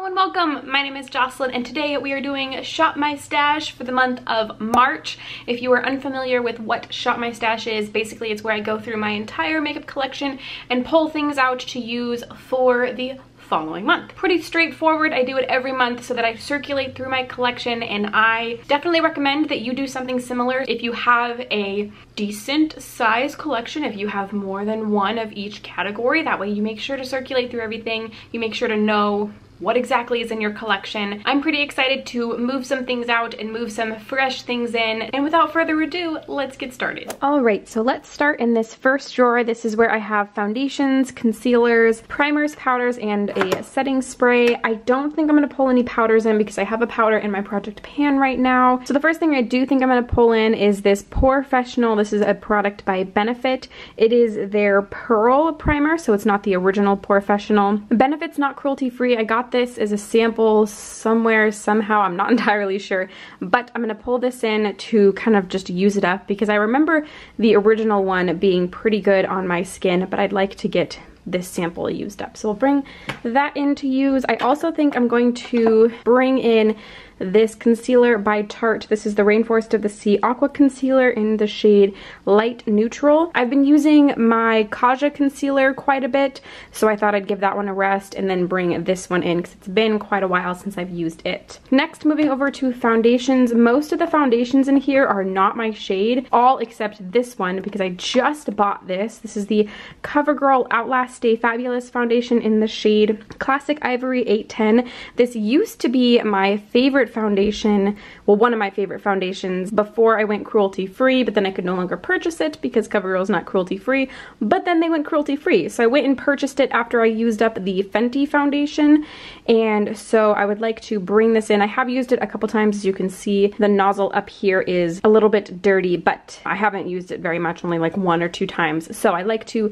Hello and welcome. My name is Jocelyn and today we are doing Shop My Stash for the month of March. If you are unfamiliar with what Shop My Stash is, basically it's where I go through my entire makeup collection and pull things out to use for the following month. Pretty straightforward. I do it every month so that I circulate through my collection, and I definitely recommend that you do something similar if you have a decent size collection, if you have more than one of each category. That way you make sure to circulate through everything. You make sure to know what exactly is in your collection. I'm pretty excited to move some things out and move some fresh things in. And without further ado, let's get started. All right, so let's start in this first drawer. This is where I have foundations, concealers, primers, powders, and a setting spray. I don't think I'm gonna pull any powders in because I have a powder in my project pan right now. So the first thing I do think I'm gonna pull in is this Porefessional. This is a product by Benefit. It is their Pearl primer, so it's not the original Porefessional. Benefit's not cruelty free. I got this as a sample somewhere, somehow, I'm not entirely sure, but I'm gonna pull this in to kind of just use it up because I remember the original one being pretty good on my skin, but I'd like to get this sample used up. So we'll bring that in to use. I also think I'm going to bring in this concealer by Tarte. This is the Rainforest of the Sea Aqua Concealer in the shade Light Neutral. I've been using my Kaja concealer quite a bit, so I thought I'd give that one a rest and then bring this one in because it's been quite a while since I've used it. Next, moving over to foundations. Most of the foundations in here are not my shade, all except this one because I just bought this. This is the CoverGirl Outlast Stay Fabulous foundation in the shade Classic Ivory 810. This used to be my favorite foundation, well, one of my favorite foundations before I went cruelty free, but then I could no longer purchase it because CoverGirl's not cruelty free, but then they went cruelty free. So I went and purchased it after I used up the Fenty foundation, and so I would like to bring this in. I have used it a couple times. As you can see, the nozzle up here is a little bit dirty, but I haven't used it very much, only like 1 or 2 times. So I'd like to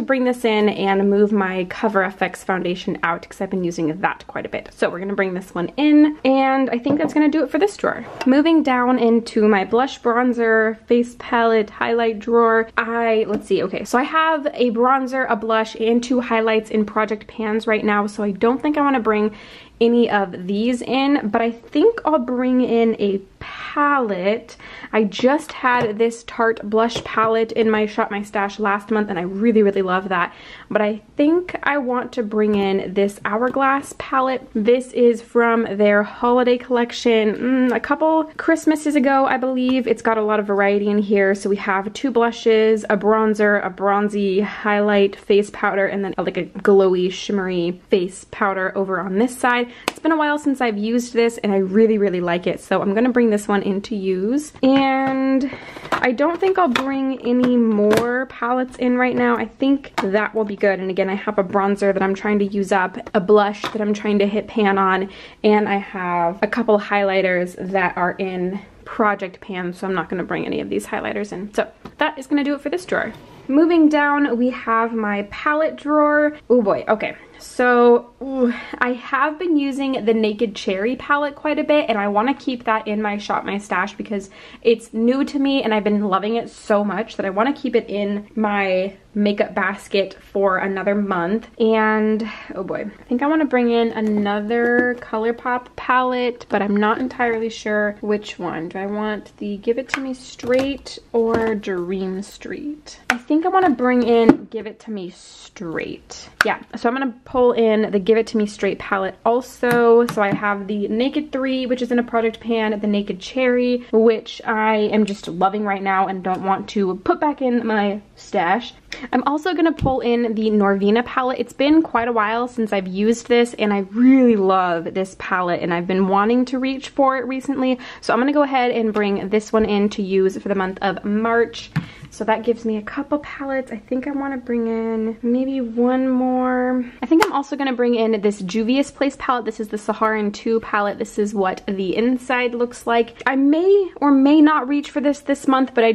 bring this in and move my Cover FX foundation out because I've been using that quite a bit. So we're gonna bring this one in, and I think that's gonna do it for this drawer. Moving down into my blush, bronzer, face palette, highlight drawer. Let's see, okay, so I have a bronzer, a blush, and 2 highlights in project pans right now, so I don't think I wanna bring any of these in, but I think I'll bring in a palette. I just had this Tarte blush palette in my Shop My Stash last month, and I really, really love that. But I think I want to bring in this Hourglass palette. This is from their holiday collection a couple Christmases ago, I believe. It's got a lot of variety in here. So we have 2 blushes, a bronzer, a bronzy highlight face powder, and then like a glowy, shimmery face powder over on this side. It's been a while since I've used this, and I really, really like it. So I'm gonna bring this one in to use. And I don't think I'll bring any more palettes in right now. I think that will be good. And again, I have a bronzer that I'm trying to use up, a blush that I'm trying to hit pan on, and I have a couple highlighters that are in project pan, so I'm not going to bring any of these highlighters in. So that is going to do it for this drawer. Moving down, we have my palette drawer. Oh boy, okay. So I have been using the Naked Cherry palette quite a bit, and I want to keep that in my Shop My Stash because it's new to me and I've been loving it so much that I want to keep it in my makeup basket for another month. And oh boy, I think I want to bring in another ColourPop palette, but I'm not entirely sure which one. Do I want the Give It To Me Straight or Dream Street? I think I want to bring in Give It To Me Straight. Yeah, so I'm going to pull in the Give It To Me Straight palette also. So I have the Naked 3, which is in a project pan, the Naked Cherry, which I am just loving right now and don't want to put back in my stash. I'm also going to pull in the Norvina palette. It's been quite a while since I've used this, and I really love this palette, and I've been wanting to reach for it recently. So I'm going to go ahead and bring this one in to use for the month of March. So that gives me a couple palettes. I think I want to bring in maybe one more. I think I'm also going to bring in this Juvia's Place palette. This is the Saharan 2 palette. This is what the inside looks like. I may or may not reach for this month, but I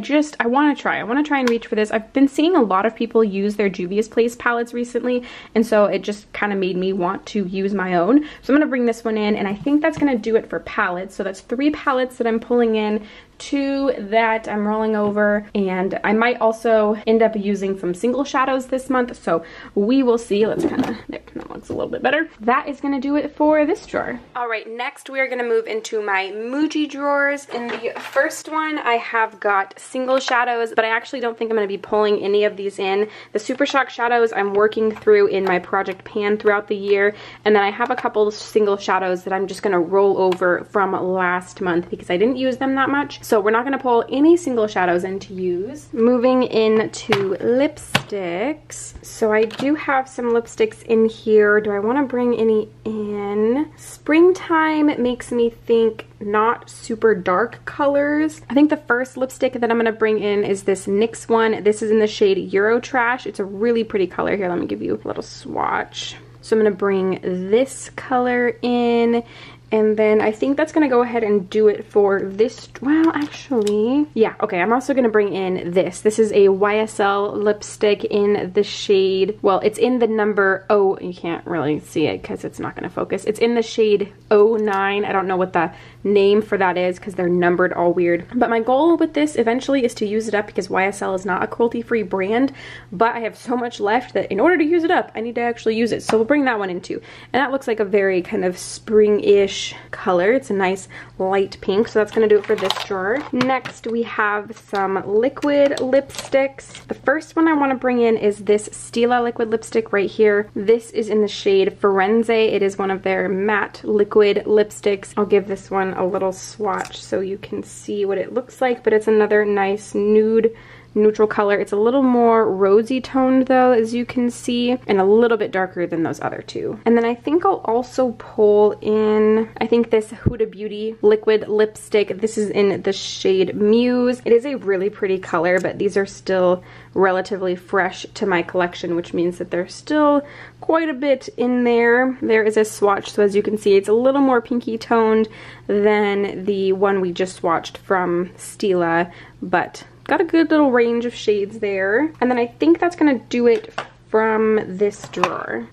want to try. I want to try and reach for this. I've been seeing a lot of people use their Juvia's Place palettes recently, and so it just kind of made me want to use my own. So I'm going to bring this one in, and I think that's going to do it for palettes. So that's 3 palettes that I'm pulling in two that I'm rolling over, and I might also end up using some single shadows this month, so we will see. Let's kind of, there, that looks a little bit better. That is gonna do it for this drawer. All right, next we are gonna move into my Muji drawers. In the first one, I have got single shadows, but I actually don't think I'm gonna be pulling any of these in. The Super Shock shadows I'm working through in my project pan throughout the year, and then I have a couple of single shadows that I'm just gonna roll over from last month because I didn't use them that much. So we're not gonna pull any single shadows in to use. Moving into lipsticks. So I do have some lipsticks in here. Do I wanna bring any in? Springtime makes me think not super dark colors. I think the first lipstick that I'm gonna bring in is this NYX one. This is in the shade Euro Trash. It's a really pretty color. Here, let me give you a little swatch. So I'm gonna bring this color in, and then I think that's gonna go ahead and do it for this. Well, actually, yeah, okay, I'm also gonna bring in this. This is a YSL lipstick in the shade, well, it's in the number, oh, you can't really see it because it's not gonna focus. It's in the shade 09. I don't know what the name for that is because they're numbered all weird. But my goal with this eventually is to use it up because YSL is not a cruelty-free brand, but I have so much left that in order to use it up, I need to actually use it. So we'll bring that one in too. And that looks like a very kind of spring-ish color. It's a nice light pink, so that's gonna do it for this drawer. Next, we have some liquid lipsticks. The first one I wanna bring in is this Stila liquid lipstick right here. This is in the shade Firenze. It is one of their matte liquid lipsticks. I'll give this one a little swatch so you can see what it looks like, but it's another nice nude neutral color. It's a little more rosy toned though, as you can see, and a little bit darker than those other two. And then I think I'll also pull in, I think this Huda Beauty liquid lipstick. This is in the shade Muse. It is a really pretty color, but these are still relatively fresh to my collection, which means that there's still quite a bit in there. There is a swatch, so as you can see, it's a little more pinky toned than the one we just swatched from Stila, but got a good little range of shades there. And then I think that's gonna do it from this drawer.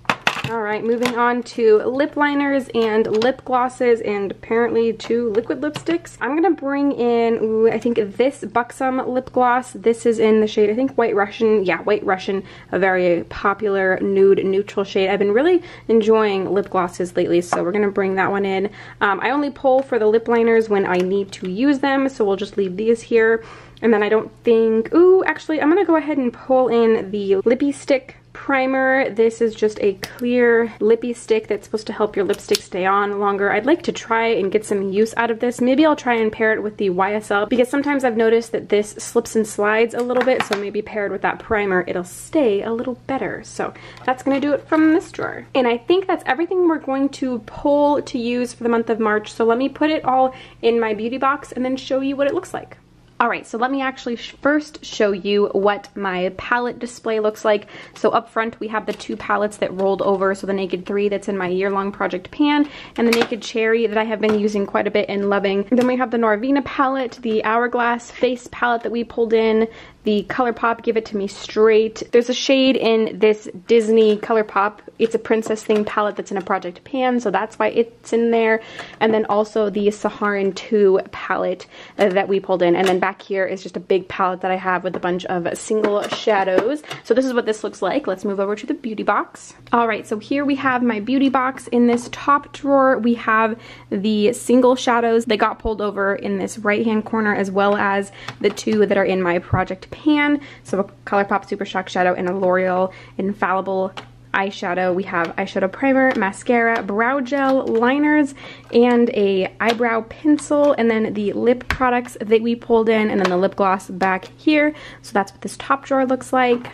All right, moving on to lip liners and lip glosses, and apparently 2 liquid lipsticks. I'm gonna bring in, ooh, I think this Buxom lip gloss. This is in the shade, I think White Russian. Yeah, White Russian, a very popular nude neutral shade. I've been really enjoying lip glosses lately, so we're gonna bring that one in. I only pull for the lip liners when I need to use them, so we'll just leave these here. And then I don't think, ooh, actually, I'm gonna go ahead and pull in the Lippy Stick primer. This is just a clear lippy stick that's supposed to help your lipstick stay on longer. I'd like to try and get some use out of this. Maybe I'll try and pair it with the YSL because sometimes I've noticed that this slips and slides a little bit, so maybe paired with that primer, it'll stay a little better. So that's gonna do it from this drawer. And I think that's everything we're going to pull to use for the month of March. So let me put it all in my beauty box and then show you what it looks like. All right, so let me actually first show you what my palette display looks like. So up front, we have the 2 palettes that rolled over. So the Naked 3 that's in my year-long project pan, and the Naked Cherry that I have been using quite a bit and loving. And then we have the Norvina palette, the Hourglass Face palette that we pulled in, the ColourPop Give It To Me Straight. There's a shade in this Disney ColourPop. It's a Princess Thing palette that's in a project pan, so that's why it's in there. And then also the Saharan 2 palette that we pulled in. And then back here is just a big palette that I have with a bunch of single shadows. So this is what this looks like. Let's move over to the beauty box. All right, so here we have my beauty box. In this top drawer, we have the single shadows that got pulled over in this right-hand corner, as well as the 2 that are in my project pan. So a ColourPop Super Shock Shadow and a L'Oreal Infallible eyeshadow. We have eyeshadow primer, mascara, brow gel, liners, and a eyebrow pencil, and then the lip products that we pulled in, and then the lip gloss back here. So that's what this top drawer looks like.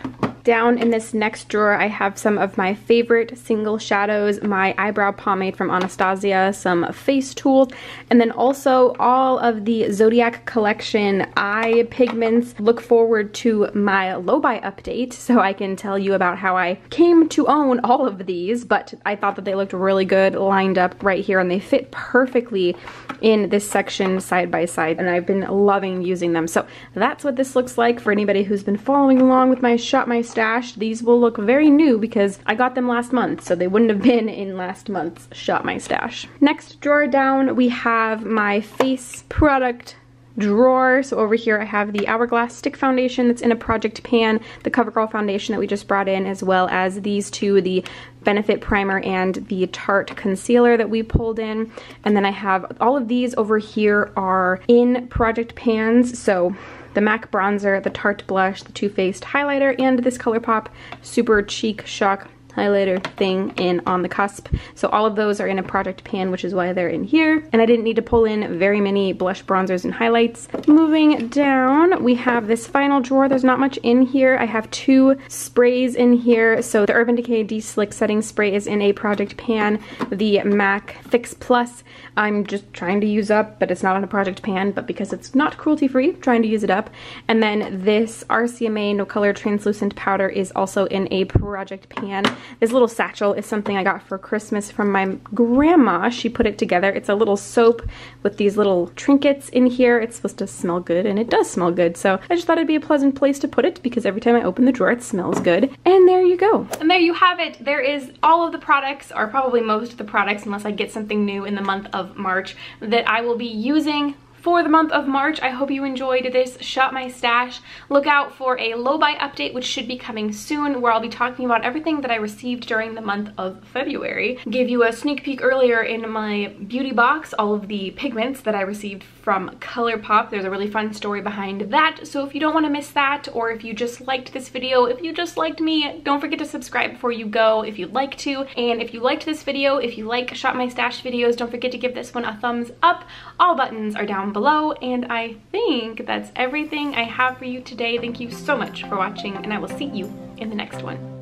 Down in this next drawer, I have some of my favorite single shadows, my eyebrow pomade from Anastasia, some face tools, and then also all of the Zodiac Collection eye pigments. Look forward to my low buy update so I can tell you about how I came to own all of these, but I thought that they looked really good lined up right here, and they fit perfectly in this section side by side, and I've been loving using them. So that's what this looks like for anybody who's been following along with my Shop My Stash. These will look very new because I got them last month, so they wouldn't have been in last month's Shop My Stash. Next drawer down, we have my face product drawer. So over here I have the Hourglass Stick Foundation that's in a project pan, the CoverGirl foundation that we just brought in, as well as these two, the Benefit Primer and the Tarte Concealer that we pulled in. And then I have all of these over here are in project pans. So the MAC bronzer, the Tarte blush, the Too Faced highlighter, and this ColourPop Super Cheek Shock highlighter thing in On the Cusp. So all of those are in a project pan, which is why they're in here. And I didn't need to pull in very many blush, bronzers, and highlights. Moving down, we have this final drawer. There's not much in here. I have two sprays in here. So the Urban Decay De-Slick Setting Spray is in a project pan. The MAC Fix Plus, I'm just trying to use up, but it's not on a project pan, but because it's not cruelty-free, trying to use it up. And then this RCMA No Color Translucent Powder is also in a project pan. This little satchel is something I got for Christmas from my grandma. She put it together. It's a little soap with these little trinkets in here. It's supposed to smell good, and it does smell good. So I just thought it'd be a pleasant place to put it because every time I open the drawer, it smells good. And there you go. And there you have it. There is all of the products, or probably most of the products, unless I get something new in the month of March, that I will be using for the month of March. I hope you enjoyed this Shop My Stash. Look out for a low buy update, which should be coming soon, where I'll be talking about everything that I received during the month of February. Gave you a sneak peek earlier in my beauty box, all of the pigments that I received from ColourPop. There's a really fun story behind that, so if you don't want to miss that, or if you just liked this video, if you just liked me, don't forget to subscribe before you go if you'd like to. And if you liked this video, if you like Shop My Stash videos, don't forget to give this one a thumbs up. All buttons are down below, and I think that's everything I have for you today. Thank you so much for watching, and I will see you in the next one.